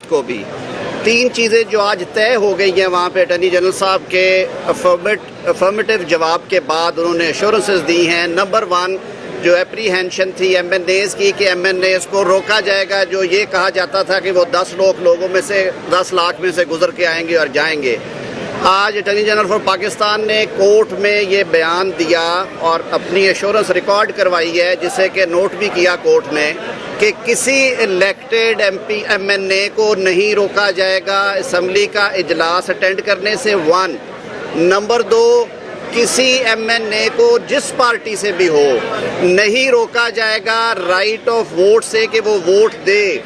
کو بھی 3 چیزیں جو آج طے ہو گئی ہیں وہاں پہ اٹارنی جنرل صاحب کے افرمیٹیو جواب کے بعد انہوں نے ایشورنسز دی ہیں. نمبر 1 جو اپریہینشن تھی ایم این ایز کی کہ ایم این ایز کو روکا جائے گا. جو یہ کہا جاتا تھا کہ وہ 10 لوگوں میں سے 10 لاکھ میں سے گزر کے آئیں گے اور جائیں گے. آج اٹارنی جنرل فار پاکستان نے کورٹ میں یہ بیان دیا اور اپنی ایشورنس ریکارڈ کروائی ہے, جسے کہ نوٹ بھی کیا کورٹ نے, کہ کسی الیکٹڈ ایم این اے کو نہیں روکا جائے گا اسمبلی کا اجلاس اٹینڈ کرنے سے. 1 نمبر 2 کسی ایم این اے کو جس پارٹی سے بھی ہو نہیں روکا جائے گا رائٹ آف ووٹ سے کہ وہ ووٹ دے.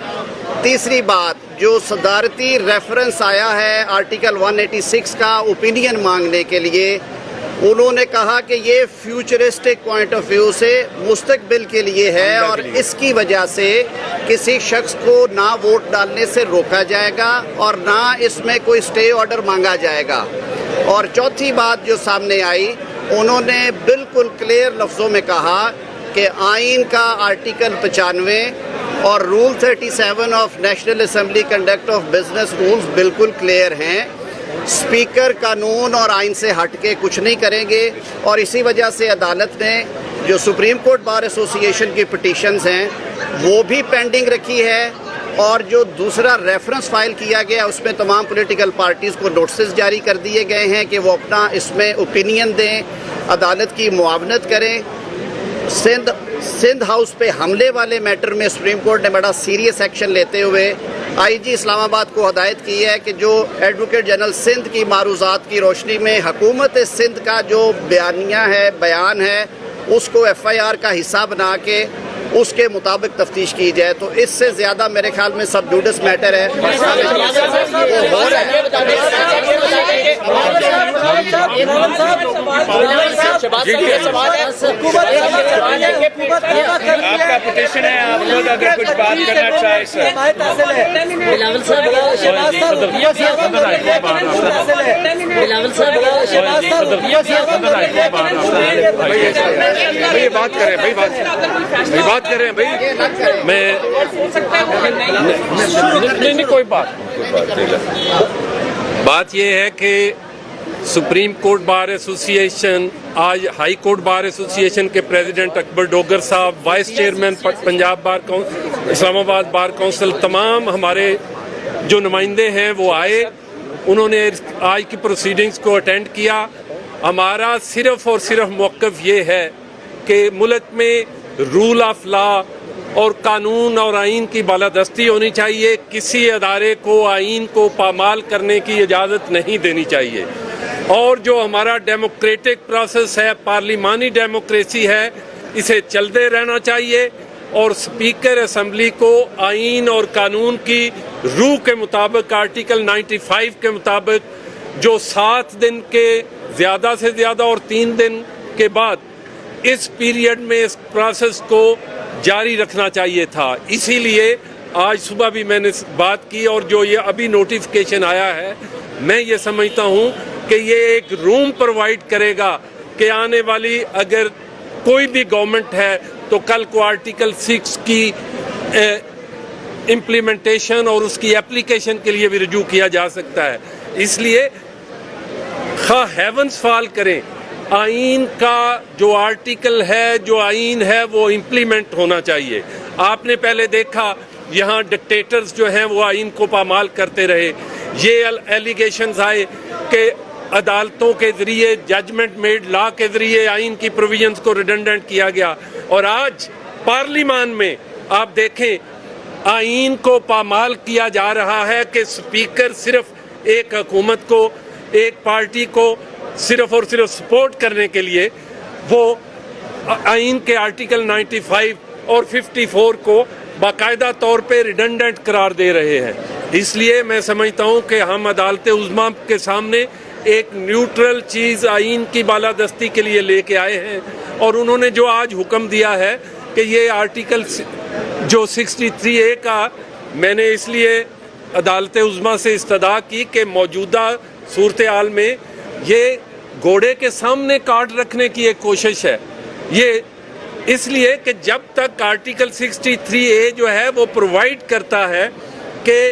تیسری بات, جو صدارتی ریفرنس آیا ہے آرٹیکل 186 کا اوپینین مانگنے کے لیے, انہوں نے کہا کہ یہ فیوچرسٹک پوائنٹ آف ویو سے مستقبل کے لیے ہے اور اس کی وجہ سے کسی شخص کو نہ ووٹ ڈالنے سے روکا جائے گا اور نہ اس میں کوئی اسٹے آرڈر مانگا جائے گا. اور چوتھی بات جو سامنے آئی, انہوں نے بالکل کلیئر لفظوں میں کہا کہ آئین کا آرٹیکل 95 اور rule 37 of national assembly conduct of business rules بالکل کلیئر ہیں. اسپیکر قانون اور آئین سے ہٹ کے کچھ نہیں کریں گے اور اسی وجہ سے عدالت نے جو سپریم کورٹ بار ایسوسی ایشن کی پٹیشنز ہیں وہ بھی پینڈنگ رکھی ہے, اور جو دوسرا ریفرنس فائل کیا گیا اس میں تمام پولیٹیکل پارٹیز کو نوٹسز جاری کر دیے گئے ہیں کہ وہ اپنا اس میں اوپینین دیں, عدالت کی معاونت کریں. سندھ ہاؤس پہ حملے والے میٹر میں سپریم کورٹ نے بڑا سیریس ایکشن لیتے ہوئے آئی جی اسلام آباد کو ہدایت کی ہے کہ جو ایڈوکیٹ جنرل سندھ کی معروضات کی روشنی میں حکومت سندھ کا جو بیان ہے اس کو ایف آئی آر کا حصہ بنا کے اس کے مطابق تفتیش کی جائے. تو اس سے زیادہ میرے خیال میں سب جوڈس میٹر ہے. آپ کا پٹیشن ہے, آپ لوگ اگر کچھ بات کرنا چاہیں سر. بھائی بات کریں, بات کریں بھائی. میں نہیں کوئی بات یہ ہے کہ سپریم کورٹ بار ایسوسی ایشن, آج ہائی کورٹ بار ایسوسی ایشن کے پریزیڈنٹ اکبر ڈوگر صاحب, وائس چیئرمین پنجاب بار اسلام آباد بار کونسل, تمام ہمارے جو نمائندے ہیں وہ آئے. انہوں نے آج کی پروسیڈنگز کو اٹینڈ کیا. ہمارا صرف اور صرف موقف یہ ہے کہ ملک میں رول آف لا اور قانون اور آئین کی بالادستی ہونی چاہیے. کسی ادارے کو آئین کو پامال کرنے کی اجازت نہیں دینی چاہیے. اور جو ہمارا ڈیموکریٹک پروسیس ہے, پارلیمانی ڈیموکریسی ہے, اسے چلتے رہنا چاہیے. اور اسپیکر اسمبلی کو آئین اور قانون کی روح کے مطابق آرٹیکل 95 کے مطابق جو 7 دن کے زیادہ سے زیادہ اور 3 دن کے بعد اس پیریڈ میں اس پروسیس کو جاری رکھنا چاہیے تھا. اسی لیے آج صبح بھی میں نے بات کی, اور جو یہ ابھی نوٹیفیکیشن آیا ہے میں یہ سمجھتا ہوں کہ یہ ایک روم پرووائڈ کرے گا کہ آنے والی اگر کوئی بھی گورنمنٹ ہے تو کل کو آرٹیکل 6 کی امپلیمنٹیشن اور اس کی اپلیکیشن کے لیے بھی رجوع کیا جا سکتا ہے. اس لیے خواہ ہیونز فال کریں, آئین کا جو آرٹیکل ہے, جو آئین ہے, وہ امپلیمنٹ ہونا چاہیے. آپ نے پہلے دیکھا یہاں ڈکٹیٹرز جو ہیں وہ آئین کو پامال کرتے رہے. یہ ایلیگیشنز آئے کہ عدالتوں کے ذریعے, ججمنٹ میڈ لا کے ذریعے آئین کی پروویژنز کو ریڈنڈنٹ کیا گیا. اور آج پارلیمان میں آپ دیکھیں آئین کو پامال کیا جا رہا ہے کہ سپیکر صرف ایک حکومت کو, ایک پارٹی کو صرف اور صرف سپورٹ کرنے کے لیے وہ آئین کے آرٹیکل 95 اور 54 کو باقاعدہ طور پہ ریڈنڈنٹ قرار دے رہے ہیں. اس لیے میں سمجھتا ہوں کہ ہم عدالت عظمیٰ کے سامنے ایک نیوٹرل چیز آئین کی بالادستی کے لیے لے کے آئے ہیں. اور انہوں نے جو آج حکم دیا ہے کہ یہ آرٹیکل جو 63A کا, میں نے اس لیے عدالت عظمیٰ سے استدعا کی کہ موجودہ صورتحال میں یہ گھوڑے کے سامنے کارڈ رکھنے کی ایک کوشش ہے. یہ اس لیے کہ جب تک آرٹیکل 63A جو ہے وہ پرووائڈ کرتا ہے کہ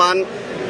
1